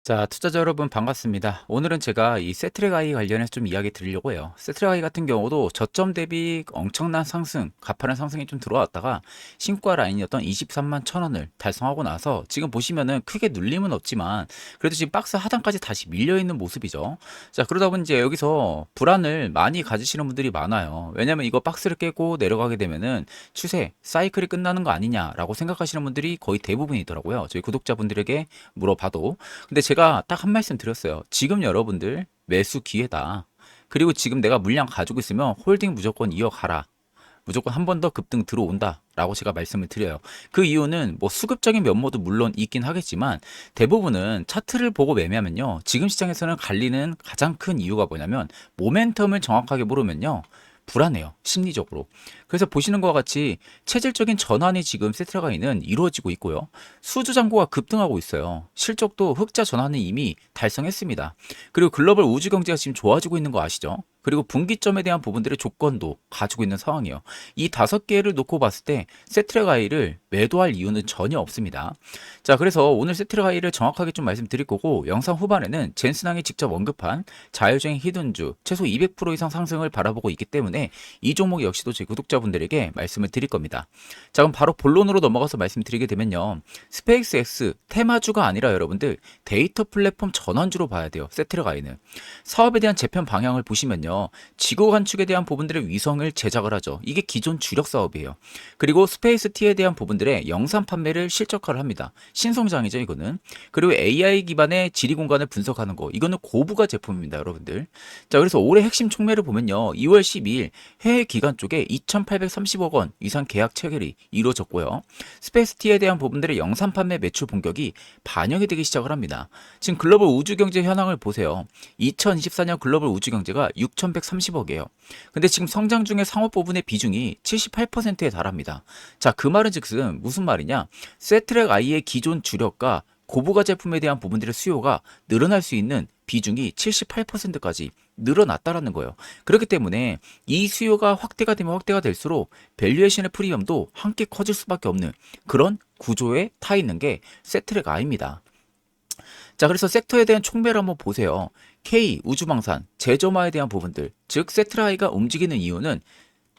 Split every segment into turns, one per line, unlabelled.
자, 투자자 여러분 반갑습니다. 오늘은 제가 이 세트랙 아이 관련해서 좀 이야기 드리려고 해요. 세트랙 아이 같은 경우도 저점 대비 엄청난 상승, 가파른 상승이 좀 들어왔다가 신고가 라인이었던 23만 1,000원을 달성하고 나서 지금 보시면은 크게 눌림은 없지만 그래도 지금 박스 하단까지 다시 밀려있는 모습이죠. 자, 그러다 보니 이제 여기서 불안을 많이 가지시는 분들이 많아요. 왜냐면 이거 박스를 깨고 내려가게 되면은 추세, 사이클이 끝나는 거 아니냐라고 생각하시는 분들이 거의 대부분이더라고요. 저희 구독자분들에게 물어봐도. 근데 제가 딱 한 말씀 드렸어요. 지금 여러분들 매수 기회다. 그리고 지금 내가 물량 가지고 있으면 홀딩 무조건 이어가라. 무조건 한 번 더 급등 들어온다 라고 제가 말씀을 드려요. 그 이유는 뭐 수급적인 면모도 물론 있긴 하겠지만 대부분은 차트를 보고 매매하면요, 지금 시장에서는 갈리는 가장 큰 이유가 뭐냐면 모멘텀을 정확하게 모르면요 불안해요, 심리적으로. 그래서 보시는 것과 같이 체질적인 전환이 지금 세트라가이는 이루어지고 있고요, 수주잔고가 급등하고 있어요. 실적도 흑자 전환을 이미 달성했습니다. 그리고 글로벌 우주 경제가 지금 좋아지고 있는 거 아시죠? 그리고 분기점에 대한 부분들의 조건도 가지고 있는 상황이에요. 이 5개를 놓고 봤을 때 세트라가이를 매도할 이유는 전혀 없습니다. 자, 그래서 오늘 세트라가이를 정확하게 좀 말씀드릴 거고, 영상 후반에는 젠슨항이 직접 언급한 자율주행 히든주 최소 200% 이상 상승을 바라보고 있기 때문에 이 종목 역시도 제 구독자분들에게 말씀을 드릴 겁니다. 자, 그럼 바로 본론으로 넘어가서 말씀드리게 되면요, 스페이스 X 테마주가 아니라 여러분들 데이터 플랫폼 전환주로 봐야 돼요. 세트라가이는 사업에 대한 재편 방향을 보시면요, 지구 관측에 대한 부분들의 위성을 제작을 하죠. 이게 기존 주력 사업이에요. 그리고 스페이스 T에 대한 부분들의 영상 판매를 실적화를 합니다. 신성장이죠, 이거는. 그리고 AI 기반의 지리 공간을 분석하는 거, 이거는 고부가 제품입니다, 여러분들. 자, 그래서 올해 핵심 총매를 보면요, 2월 12일 해외 기관 쪽에 2,830억 원 이상 계약 체결이 이루어졌고요, 스페이스 T에 대한 부분들의 영상 판매 매출 본격이 반영이 되기 시작을 합니다. 지금 글로벌 우주 경제 현황을 보세요. 2024년 글로벌 우주 경제가 6,130억이에요. 근데 지금 성장 중에 상업 부분의 비중이 78%에 달합니다. 자, 그 말은 즉슨 무슨 말이냐? 세트랙 I의 기존 주력과 고부가 제품에 대한 부분들의 수요가 늘어날 수 있는 비중이 78%까지 늘어났다라는 거예요. 그렇기 때문에 이 수요가 확대가 되면 확대가 될수록 밸류에이션의 프리미엄도 함께 커질 수밖에 없는 그런 구조에 타 있는 게 세트랙 I입니다. 자, 그래서 섹터에 대한 총매를 한번 보세요. K, 우주방산, 제조마에 대한 부분들, 즉 세트라이가 움직이는 이유는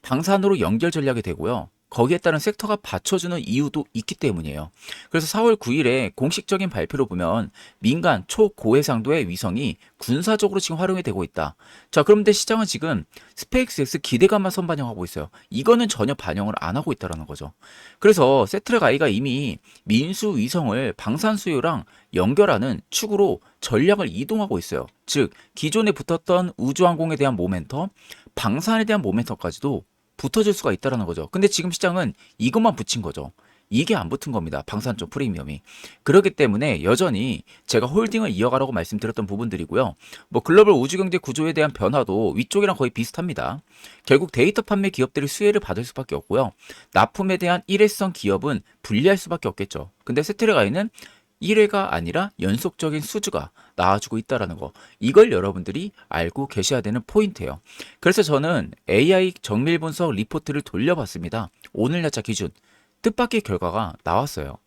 방산으로 연결 전략이 되고요, 거기에 따른 섹터가 받쳐주는 이유도 있기 때문이에요. 그래서 4월 9일에 공식적인 발표로 보면 민간 초고해상도의 위성이 군사적으로 지금 활용이 되고 있다. 자, 그런데 시장은 지금 스페이스X 기대감만 선반영하고 있어요. 이거는 전혀 반영을 안 하고 있다는 거죠. 그래서 세트랙 I가 이미 민수 위성을 방산 수요랑 연결하는 축으로 전략을 이동하고 있어요. 즉 기존에 붙었던 우주항공에 대한 모멘텀, 방산에 대한 모멘텀까지도 붙어줄 수가 있다는 거죠. 근데 지금 시장은 이것만 붙인 거죠. 이게 안 붙은 겁니다, 방산 쪽 프리미엄이. 그렇기 때문에 여전히 제가 홀딩을 이어가라고 말씀드렸던 부분들이고요. 뭐 글로벌 우주경제 구조에 대한 변화도 위쪽이랑 거의 비슷합니다. 결국 데이터 판매 기업들이 수혜를 받을 수밖에 없고요, 납품에 대한 일회성 기업은 불리할 수밖에 없겠죠. 근데 세트랙아이는 1회가 아니라 연속적인 수주가 나와주고 있다는 거, 이걸 여러분들이 알고 계셔야 되는 포인트예요. 그래서 저는 AI 정밀 분석 리포트를 돌려봤습니다. 오늘 날짜 기준 뜻밖의 결과가 나왔어요.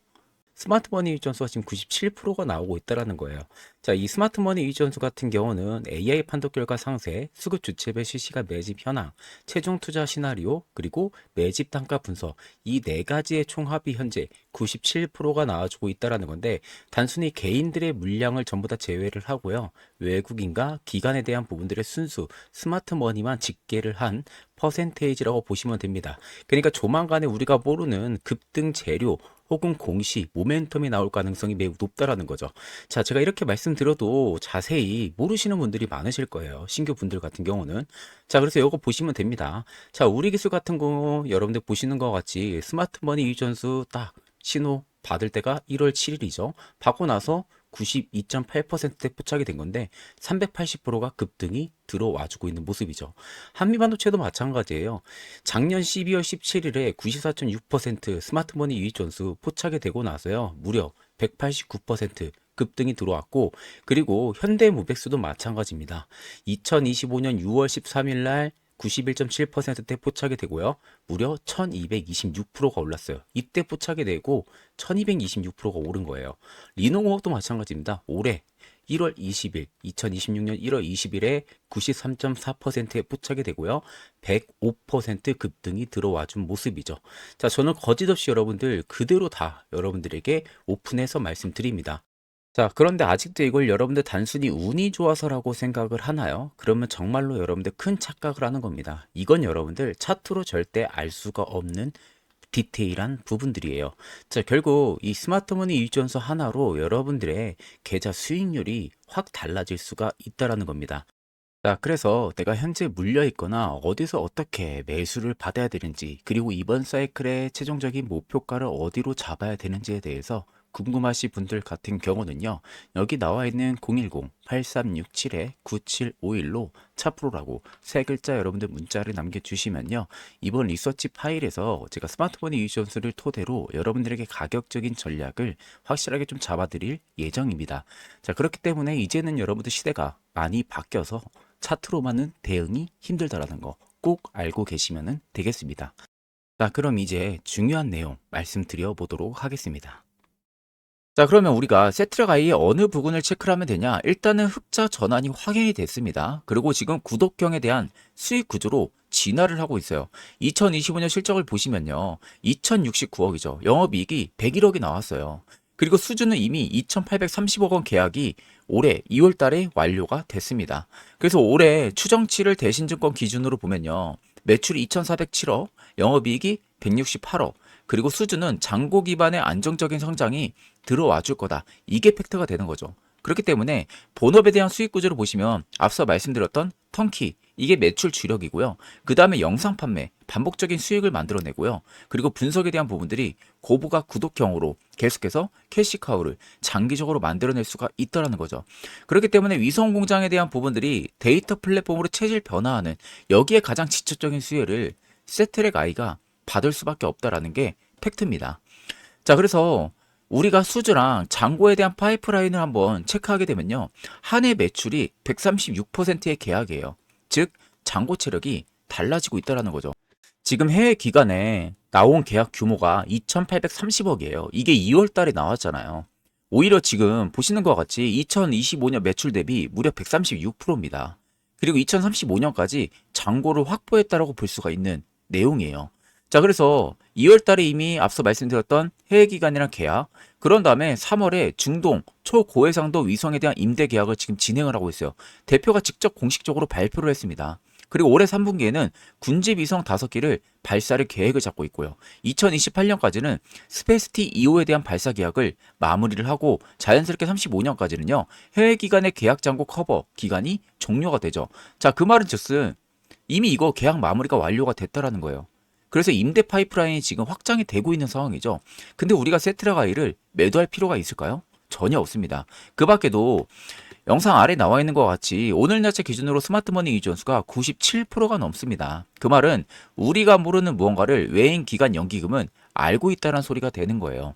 스마트머니 유입 전수가 지금 97%가 나오고 있다는 거예요. 자, 이 스마트머니 유입 전수 같은 경우는 AI 판독 결과 상세, 수급 주체별 실시간 매집 현황, 최종 투자 시나리오, 그리고 매집 단가 분석, 이 4가지의 총합이 현재 97%가 나와주고 있다는 건데, 단순히 개인들의 물량을 전부 다 제외를 하고요, 외국인과 기관에 대한 부분들의 순수 스마트머니만 집계를 한 퍼센테이지라고 보시면 됩니다. 그러니까 조만간에 우리가 모르는 급등 재료 혹은 공시, 모멘텀이 나올 가능성이 매우 높다라는 거죠. 자, 제가 이렇게 말씀드려도 자세히 모르시는 분들이 많으실 거예요, 신규 분들 같은 경우는. 자, 그래서 이거 보시면 됩니다. 자, 우리 기술 같은 경우 여러분들 보시는 것 같이 스마트머니 유전수 딱 신호 받을 때가 1월 7일이죠. 받고 나서 92.8%대 포착이 된 건데 380%가 급등이 들어와주고 있는 모습이죠. 한미반도체도 마찬가지예요. 작년 12월 17일에 94.6% 스마트머니 유입 전수 포착이 되고 나서요, 무려 189% 급등이 들어왔고, 그리고 현대무백수도 마찬가지입니다. 2025년 6월 13일 날 91.7%대 포착이 되고요. 무려 1226%가 올랐어요. 이때 포착이 되고 1226%가 오른 거예요. 리노공학도 마찬가지입니다. 올해 1월 20일, 2026년 1월 20일에 93.4%에 포착이 되고요. 105% 급등이 들어와 준 모습이죠. 자, 저는 거짓없이 여러분들 그대로 다 여러분들에게 오픈해서 말씀드립니다. 자, 그런데 아직도 이걸 여러분들 단순히 운이 좋아서라고 생각을 하나요? 그러면 정말로 여러분들 큰 착각을 하는 겁니다. 이건 여러분들 차트로 절대 알 수가 없는 디테일한 부분들이에요. 자, 결국 이 스마트머니 유전서 하나로 여러분들의 계좌 수익률이 확 달라질 수가 있다라는 겁니다. 자, 그래서 내가 현재 물려 있거나 어디서 어떻게 매수를 받아야 되는지, 그리고 이번 사이클의 최종적인 목표가를 어디로 잡아야 되는지에 대해서 궁금하신 분들 같은 경우는요, 여기 나와 있는 010-8367-9751로 차프로라고 세 글자 여러분들 문자를 남겨주시면요, 이번 리서치 파일에서 제가 스마트폰 유전수를 토대로 여러분들에게 가격적인 전략을 확실하게 좀 잡아드릴 예정입니다. 자, 그렇기 때문에 이제는 여러분들 시대가 많이 바뀌어서 차트로만은 대응이 힘들다라는 거 꼭 알고 계시면 되겠습니다. 자, 그럼 이제 중요한 내용 말씀드려 보도록 하겠습니다. 자, 그러면 우리가 세트라가이의 어느 부분을 체크를 하면 되냐? 일단은 흑자 전환이 확인이 됐습니다. 그리고 지금 구독경에 대한 수익 구조로 진화를 하고 있어요. 2025년 실적을 보시면요, 2069억이죠. 영업이익이 101억이 나왔어요. 그리고 수주는 이미 2,830억 원 계약이 올해 2월 달에 완료가 됐습니다. 그래서 올해 추정치를 대신증권 기준으로 보면요, 매출이 2,407억, 영업이익이 168억, 그리고 수주는 잔고 기반의 안정적인 성장이 들어와 줄 거다. 이게 팩트가 되는 거죠. 그렇기 때문에 본업에 대한 수익 구조를 보시면 앞서 말씀드렸던 턴키, 이게 매출 주력이고요. 그 다음에 영상 판매, 반복적인 수익을 만들어내고요. 그리고 분석에 대한 부분들이 고부가 구독형으로 계속해서 캐시카우를 장기적으로 만들어낼 수가 있다는 거죠. 그렇기 때문에 위성 공장에 대한 부분들이 데이터 플랫폼으로 체질 변화하는, 여기에 가장 직접적인 수혜를 세트랙 아이가 받을 수밖에 없다라는 게 팩트입니다. 자, 그래서 우리가 수주랑 잔고에 대한 파이프라인을 한번 체크하게 되면요, 한 해 매출이 136%의 계약이에요. 즉 잔고 체력이 달라지고 있다는 거죠. 지금 해외 기간에 나온 계약 규모가 2,830억이에요. 이게 2월 달에 나왔잖아요. 오히려 지금 보시는 것 같이 2025년 매출 대비 무려 136%입니다. 그리고 2035년까지 잔고를 확보했다라고 볼 수가 있는 내용이에요. 자, 그래서 2월 달에 이미 앞서 말씀드렸던 해외 기간이랑 계약, 그런 다음에 3월에 중동 초고해상도 위성에 대한 임대 계약을 지금 진행을 하고 있어요. 대표가 직접 공식적으로 발표를 했습니다. 그리고 올해 3분기에는 군집 위성 5기를 발사를 계획을 잡고 있고요. 2028년까지는 스페이스티 2호에 대한 발사 계약을 마무리를 하고 자연스럽게 35년까지는요, 해외 기간의 계약 잔고 커버 기간이 종료가 되죠. 자, 그 말은 즉슨 이미 이거 계약 마무리가 완료가 됐다라는 거예요. 그래서 임대 파이프라인이 지금 확장이 되고 있는 상황이죠. 근데 우리가 세트라가이를 매도할 필요가 있을까요? 전혀 없습니다. 그 밖에도 영상 아래 나와 있는 것 같이 오늘 날짜 기준으로 스마트머니 유전수가 97%가 넘습니다. 그 말은 우리가 모르는 무언가를 외인 기간 연기금은 알고 있다는 소리가 되는 거예요.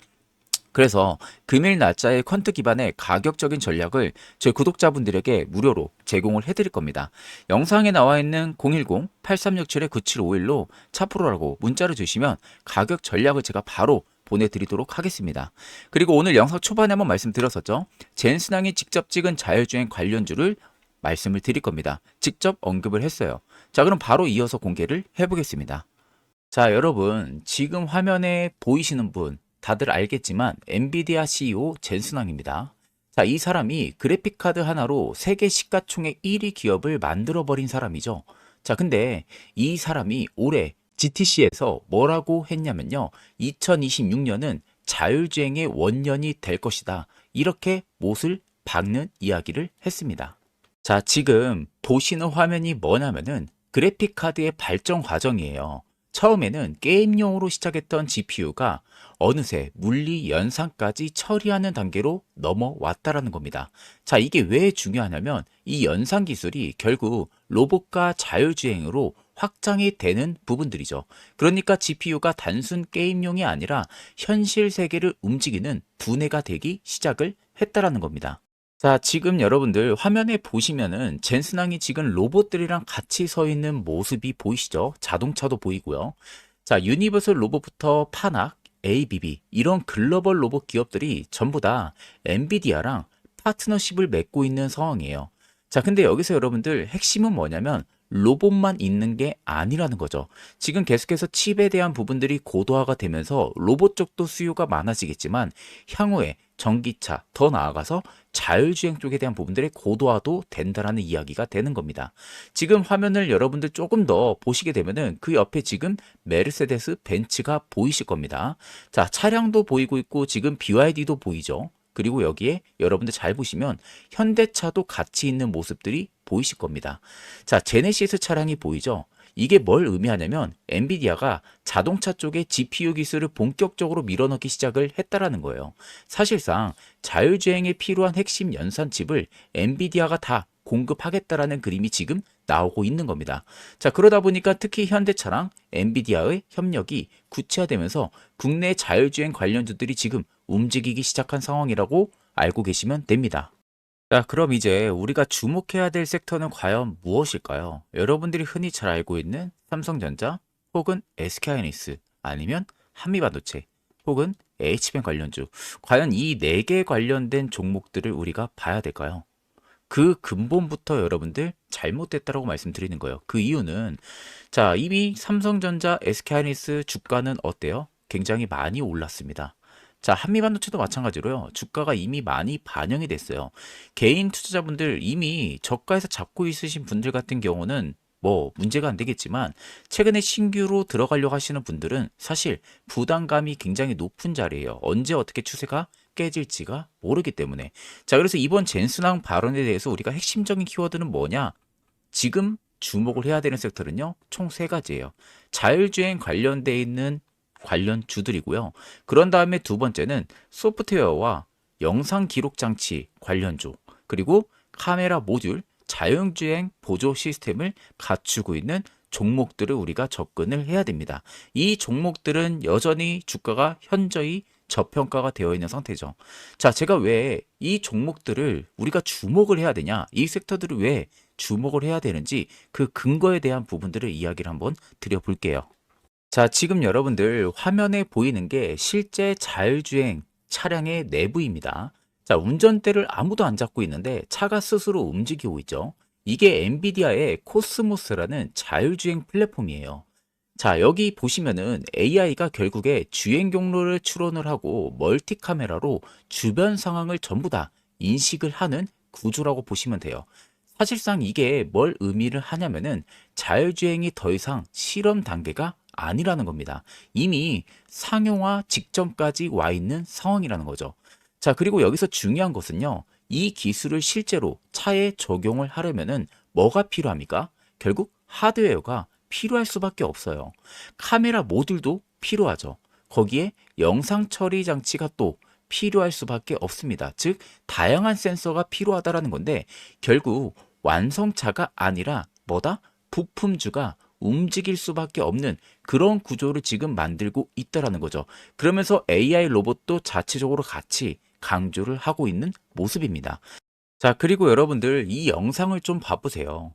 그래서 금일 날짜의 퀀트 기반의 가격적인 전략을 저희 구독자분들에게 무료로 제공을 해드릴 겁니다. 영상에 나와 있는 010-8367-9751로 차프로라고 문자를 주시면 가격 전략을 제가 바로 보내드리도록 하겠습니다. 그리고 오늘 영상 초반에 한번 말씀드렸었죠. 젠슨왕이 직접 찍은 자율주행 관련주를 말씀을 드릴 겁니다. 직접 언급을 했어요. 자, 그럼 바로 이어서 공개를 해보겠습니다. 자, 여러분 지금 화면에 보이시는 분 다들 알겠지만 엔비디아 CEO 젠슨왕입니다. 자, 이 사람이 그래픽카드 하나로 세계 시가총액 1위 기업을 만들어버린 사람이죠. 자, 근데 이 사람이 올해 GTC에서 뭐라고 했냐면요, 2026년은 자율주행의 원년이 될 것이다, 이렇게 못을 박는 이야기를 했습니다. 자, 지금 보시는 화면이 뭐냐면은 그래픽카드의 발전 과정이에요. 처음에는 게임용으로 시작했던 GPU가 어느새 물리 연산까지 처리하는 단계로 넘어왔다라는 겁니다. 자, 이게 왜 중요하냐면 이 연산 기술이 결국 로봇과 자율주행으로 확장이 되는 부분들이죠. 그러니까 GPU가 단순 게임용이 아니라 현실 세계를 움직이는 두뇌가 되기 시작을 했다라는 겁니다. 자, 지금 여러분들 화면에 보시면은 젠슨항이 지금 로봇들이랑 같이 서 있는 모습이 보이시죠? 자동차도 보이고요. 자, 유니버설 로봇부터 파낙, ABB 이런 글로벌 로봇 기업들이 전부 다 엔비디아랑 파트너십을 맺고 있는 상황이에요. 자, 근데 여기서 여러분들 핵심은 뭐냐면 로봇만 있는 게 아니라는 거죠. 지금 계속해서 칩에 대한 부분들이 고도화가 되면서 로봇 쪽도 수요가 많아지겠지만 향후에 전기차, 더 나아가서 자율주행 쪽에 대한 부분들의 고도화도 된다라는 이야기가 되는 겁니다. 지금 화면을 여러분들 조금 더 보시게 되면은 그 옆에 지금 메르세데스 벤츠가 보이실 겁니다. 자, 차량도 보이고 있고 지금 BYD도 보이죠. 그리고 여기에 여러분들 잘 보시면 현대차도 같이 있는 모습들이 보이실 겁니다. 자, 제네시스 차량이 보이죠? 이게 뭘 의미하냐면 엔비디아가 자동차 쪽에 GPU 기술을 본격적으로 밀어넣기 시작을 했다라는 거예요. 사실상 자율주행에 필요한 핵심 연산칩을 엔비디아가 다 공급하겠다라는 그림이 지금 나오고 있는 겁니다. 자, 그러다 보니까 특히 현대차랑 엔비디아의 협력이 구체화되면서 국내 자율주행 관련주들이 지금 움직이기 시작한 상황이라고 알고 계시면 됩니다. 자, 그럼 이제 우리가 주목해야 될 섹터는 과연 무엇일까요? 여러분들이 흔히 잘 알고 있는 삼성전자 혹은 SK하이닉스 아니면 한미반도체 혹은 HBM 관련주. 과연 이 네 개 관련된 종목들을 우리가 봐야 될까요? 그 근본부터 여러분들 잘못됐다라고 말씀드리는 거예요. 그 이유는 자, 이미 삼성전자, SK하이닉스 주가는 어때요? 굉장히 많이 올랐습니다. 자, 한미반도체도 마찬가지로요. 주가가 이미 많이 반영이 됐어요. 개인 투자자분들 이미 저가에서 잡고 있으신 분들 같은 경우는 뭐 문제가 안 되겠지만 최근에 신규로 들어가려고 하시는 분들은 사실 부담감이 굉장히 높은 자리예요. 언제 어떻게 추세가 깨질지가 모르기 때문에. 자, 그래서 이번 젠슨항 발언에 대해서 우리가 핵심적인 키워드는 뭐냐? 지금 주목을 해야 되는 섹터는요, 총 세 가지예요. 자율주행 관련돼 있는 관련 주들이고요. 그런 다음에 두 번째는 소프트웨어와 영상 기록 장치 관련주, 그리고 카메라 모듈, 자율주행 보조 시스템을 갖추고 있는 종목들을 우리가 접근을 해야 됩니다. 이 종목들은 여전히 주가가 현저히 저평가가 되어 있는 상태죠. 자, 제가 왜 이 종목들을 우리가 주목을 해야 되냐, 이 섹터들을 왜 주목을 해야 되는지 그 근거에 대한 부분들을 이야기를 한번 드려볼게요. 자, 지금 여러분들 화면에 보이는 게 실제 자율주행 차량의 내부입니다. 자, 운전대를 아무도 안 잡고 있는데 차가 스스로 움직이고 있죠. 이게 엔비디아의 코스모스라는 자율주행 플랫폼이에요. 자, 여기 보시면은 AI가 결국에 주행 경로를 추론을 하고 멀티 카메라로 주변 상황을 전부 다 인식을 하는 구조라고 보시면 돼요. 사실상 이게 뭘 의미를 하냐면은 자율주행이 더 이상 실험 단계가 아니라는 겁니다. 이미 상용화 직전까지 와 있는 상황이라는 거죠. 자, 그리고 여기서 중요한 것은요. 이 기술을 실제로 차에 적용을 하려면은 뭐가 필요합니까? 결국 하드웨어가 필요할 수밖에 없어요. 카메라 모듈도 필요하죠. 거기에 영상 처리 장치가 또 필요할 수밖에 없습니다. 즉, 다양한 센서가 필요하다라는 건데 결국 완성차가 아니라 뭐다? 부품주가 움직일 수밖에 없는 그런 구조를 지금 만들고 있다라는 거죠. 그러면서 AI 로봇도 자체적으로 같이 강조를 하고 있는 모습입니다. 자, 그리고 여러분들 이 영상을 좀 봐보세요.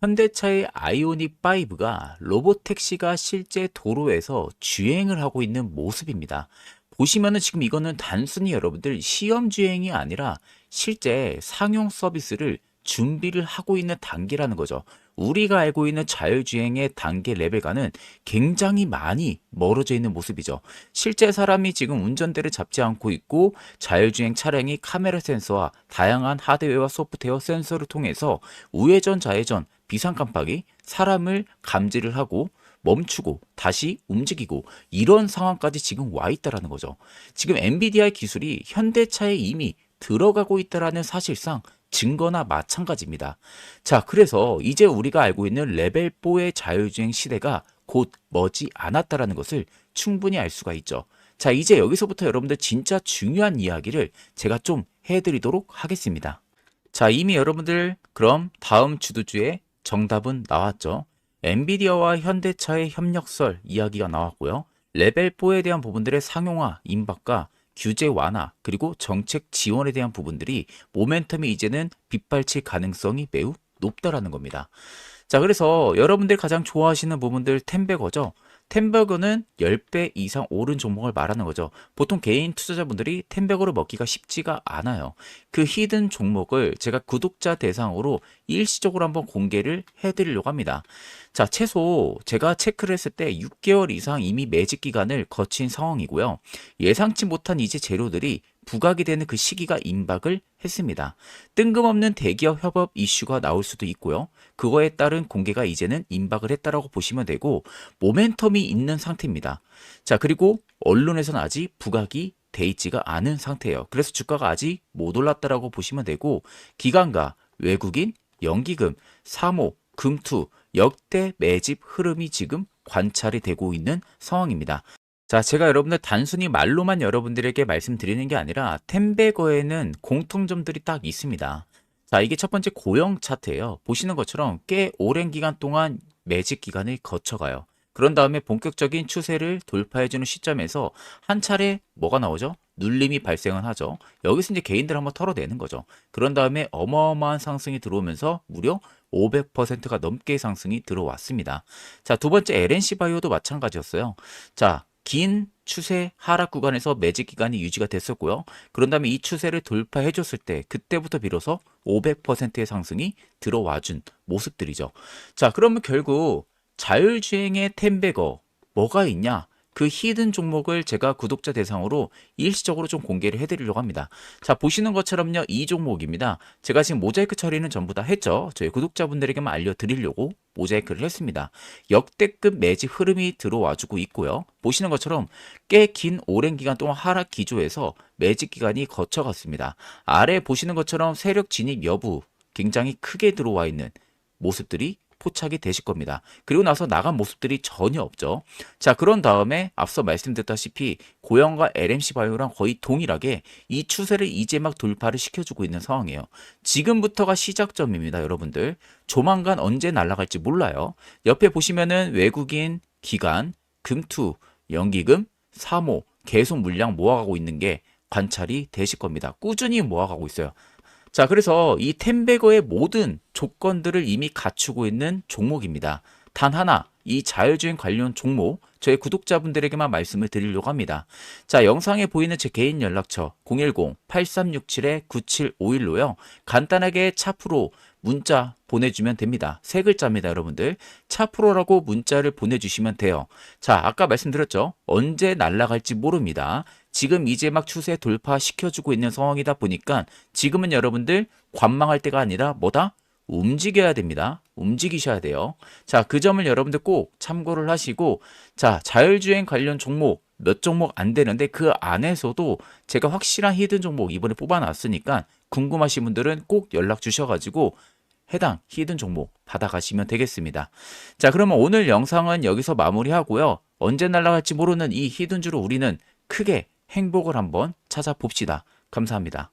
현대차의 아이오닉 5가 로봇 택시가 실제 도로에서 주행을 하고 있는 모습입니다. 보시면은 지금 이거는 단순히 여러분들 시험 주행이 아니라 실제 상용 서비스를 준비를 하고 있는 단계라는 거죠. 우리가 알고 있는 자율주행의 단계 레벨과는 굉장히 많이 멀어져 있는 모습이죠. 실제 사람이 지금 운전대를 잡지 않고 있고 자율주행 차량이 카메라 센서와 다양한 하드웨어와 소프트웨어 센서를 통해서 우회전, 좌회전, 비상 깜빡이, 사람을 감지를 하고 멈추고 다시 움직이고 이런 상황까지 지금 와 있다라는 거죠. 지금 엔비디아의 기술이 현대차에 이미 들어가고 있다라는 사실상 증거나 마찬가지입니다. 자, 그래서 이제 우리가 알고 있는 레벨 4의 자율주행 시대가 곧 머지 않았다라는 것을 충분히 알 수가 있죠. 자, 이제 여기서부터 여러분들 진짜 중요한 이야기를 제가 좀 해드리도록 하겠습니다. 자, 이미 여러분들 그럼 다음 주도주의 정답은 나왔죠. 엔비디아와 현대차의 협력설 이야기가 나왔고요. 레벨 4에 대한 부분들의 상용화, 임박과 규제 완화 그리고 정책 지원에 대한 부분들이 모멘텀이 이제는 빗발칠 가능성이 매우 높다라는 겁니다. 자, 그래서 여러분들이 가장 좋아하시는 부분들 템베거죠. 템베거는 10배 이상 오른 종목을 말하는 거죠. 보통 개인 투자자분들이 템베거를 먹기가 쉽지가 않아요. 그 히든 종목을 제가 구독자 대상으로 일시적으로 한번 공개를 해드리려고 합니다. 자, 최소 제가 체크를 했을 때 6개월 이상 이미 매집 기간을 거친 상황이고요. 예상치 못한 이제 재료들이 부각이 되는 그 시기가 임박을 했습니다. 뜬금없는 대기업 협업 이슈가 나올 수도 있고요. 그거에 따른 공개가 이제는 임박을 했다라고 보시면 되고 모멘텀이 있는 상태입니다. 자, 그리고 언론에서는 아직 부각이 돼 있지가 않은 상태예요. 그래서 주가가 아직 못 올랐다라고 보시면 되고 기관과 외국인, 연기금, 사모, 금투, 역대 매집 흐름이 지금 관찰이 되고 있는 상황입니다. 자, 제가 여러분들 단순히 말로만 여러분들에게 말씀드리는 게 아니라 템베거에는 공통점들이 딱 있습니다. 자, 이게 첫 번째 고형 차트예요. 보시는 것처럼 꽤 오랜 기간 동안 매집 기간을 거쳐가요. 그런 다음에 본격적인 추세를 돌파해주는 시점에서 한 차례 뭐가 나오죠? 눌림이 발생을 하죠. 여기서 이제 개인들 한번 털어내는 거죠. 그런 다음에 어마어마한 상승이 들어오면서 무려 500%가 넘게 상승이 들어왔습니다. 자, 두 번째 LNC 바이오도 마찬가지였어요. 자, 긴 추세 하락 구간에서 매집 기간이 유지가 됐었고요. 그런 다음에 이 추세를 돌파해 줬을 때 그때부터 비로소 500%의 상승이 들어와준 모습들이죠. 자, 그러면 결국 자율주행의 템베거 뭐가 있냐? 그 히든 종목을 제가 구독자 대상으로 일시적으로 좀 공개를 해드리려고 합니다. 자, 보시는 것처럼요, 이 종목입니다. 제가 지금 모자이크 처리는 전부 다 했죠. 저희 구독자분들에게만 알려드리려고 모자이크를 했습니다. 역대급 매집 흐름이 들어와주고 있고요. 보시는 것처럼 꽤 긴 오랜 기간 동안 하락 기조에서 매집 기간이 거쳐갔습니다. 아래 보시는 것처럼 세력 진입 여부 굉장히 크게 들어와 있는 모습들이 포착이 되실 겁니다. 그리고 나서 나간 모습들이 전혀 없죠. 자, 그런 다음에 앞서 말씀드렸다시피 고영과 LMC 바이오랑 거의 동일하게 이 추세를 이제 막 돌파를 시켜주고 있는 상황이에요. 지금부터가 시작점입니다, 여러분들. 조만간 언제 날아갈지 몰라요. 옆에 보시면은 외국인, 기관, 금투, 연기금, 사모 계속 물량 모아가고 있는 게 관찰이 되실 겁니다. 꾸준히 모아가고 있어요. 자, 그래서 이 템베거의 모든 조건들을 이미 갖추고 있는 종목입니다. 단 하나, 이 자율주행 관련 종목, 저희 구독자분들에게만 말씀을 드리려고 합니다. 자, 영상에 보이는 제 개인 연락처 010-8367-9751로요. 간단하게 차프로 문자 보내주면 됩니다. 세 글자입니다, 여러분들. 차프로라고 문자를 보내주시면 돼요. 자, 아까 말씀드렸죠. 언제 날아갈지 모릅니다. 지금 이제 막 추세 돌파시켜주고 있는 상황이다 보니까 지금은 여러분들 관망할 때가 아니라 뭐다? 움직여야 됩니다. 움직이셔야 돼요. 자, 그 점을 여러분들 꼭 참고를 하시고, 자, 자율주행 관련 종목 몇 종목 안 되는데 그 안에서도 제가 확실한 히든 종목 이번에 뽑아놨으니까 궁금하신 분들은 꼭 연락 주셔가지고 해당 히든 종목 받아가시면 되겠습니다. 자, 그러면 오늘 영상은 여기서 마무리하고요. 언제 날아갈지 모르는 이 히든주로 우리는 크게 행복을 한번 찾아봅시다. 감사합니다.